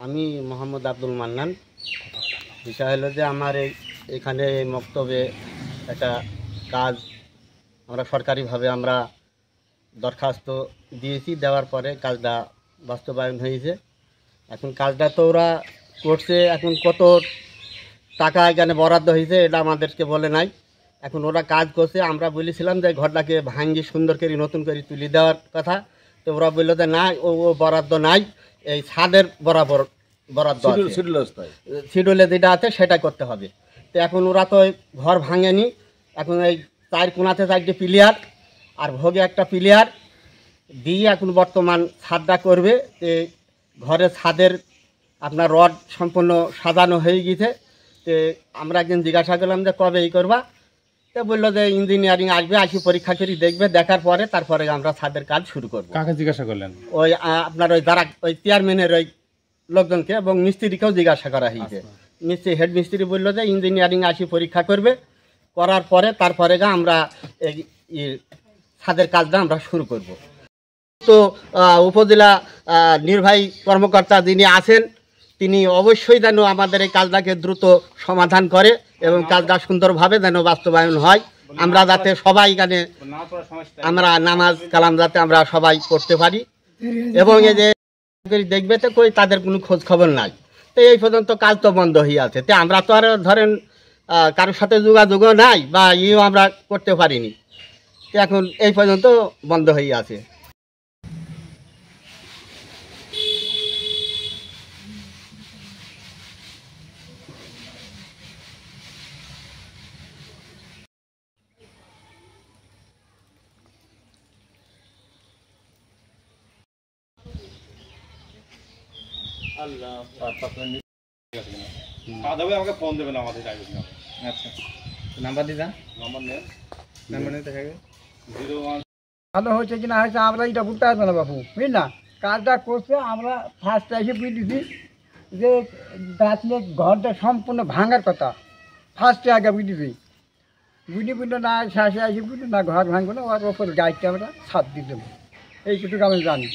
আমি মোহাম্মদ আব্দুল মান্নান। বিষয় হলো যে আমার এখানে মক্তবে একটা কাজ আমরা সরকারিভাবে আমরা দরখাস্ত দিয়েছি, দেওয়ার পরে কাজটা বাস্তবায়ন হয়েছে। এখন কাজটা তো ওরা করছে, এখন কত টাকা এখানে বরাদ্দ হয়েছে এটা আমাদেরকে বলে নাই। এখন ওরা কাজ করছে, আমরা বলেছিলাম যে ঘরটাকে ভাঙ্গি সুন্দর করে নতুন করে তুলে দেওয়ার কথা, তো ওরা বললো যে না, ও বরাদ্দ নাই, এই ছাদের বরাবর বরাদ্দ শিডিউলে যেটা আছে সেটা করতে হবে। তো এখন ওরা তো ঘর ভাঙেনি, এখন এই চার কোণাতে 4টি পিলিয়ার আর ভোগে একটা পিলিয়ার দিয়ে এখন বর্তমান ছাদটা করবে। ঘরের ছাদের আপনার রড সম্পূর্ণ সাজানো হয়ে গেছে। তো আমরা একদিন জিজ্ঞাসা করলাম যে কবে এই করবা, তো বললো যে ইঞ্জিনিয়ারিং আসবে, আসি পরীক্ষা করে দেখবে, দেখার পরে তারপরে আমরা ছাদের কাজ শুরু করবো। কাকে জিজ্ঞাসা করলেন? ওই আপনার ওই যারা ওই চেয়ারম্যানের ওই লোকজনকে এবং মিস্ত্রিকেও জিজ্ঞাসা করা হয়েছে। মিস্ত্রি হেড মিস্ত্রি বললো যে ইঞ্জিনিয়ারিং আসি পরীক্ষা করবে, করার পরে তারপরে আমরা এই ছাদের কাজটা আমরা শুরু করব। তো উপজেলা নির্বাহী কর্মকর্তা যিনি আছেন তিনি অবশ্যই যেন আমাদের এই কাজটাকে দ্রুত সমাধান করে এবং কাজটা সুন্দরভাবে যেন বাস্তবায়ন হয়। আমরা যাতে সবাই এখানে আমরা নামাজ কালাম যাতে আমরা সবাই করতে পারি এবং এই যে দেখবে তো কই তাদের কোনো খোঁজ খবর নাই। তো এই পর্যন্ত কাজ তো বন্ধ হয়ে আছে। তো আমরা তো আর ধরেন কারোর সাথে যোগাযোগও নাই বা ইও আমরা করতে পারিনি, তো এখন এই পর্যন্ত বন্ধ হয়ে আছে। আমাকে ফোন দেবেন, আমাদের আচ্ছা নাম্বার দিয়ে যান, নাম্বার নেন, নাম্বার নিতে থাকে 01 ভালো হয়েছে কি না হয়েছে আমরা এটা বলতে পারবো না বাবু, বুঝলি না। কাজটা করছে আমরা ফার্স্ট এসে বুঝেছি যে গাছলে ঘরটা সম্পূর্ণ ভাঙার কথা, ফার্স্টে আগে বুঝেছি, বুঝলো না শেষে এসে বুঝলো না ঘর ভাঙবো না, ওর ওপর গাছটা আমরা ছাদ দিয়ে দেবো, এইটুকু আমি জানি।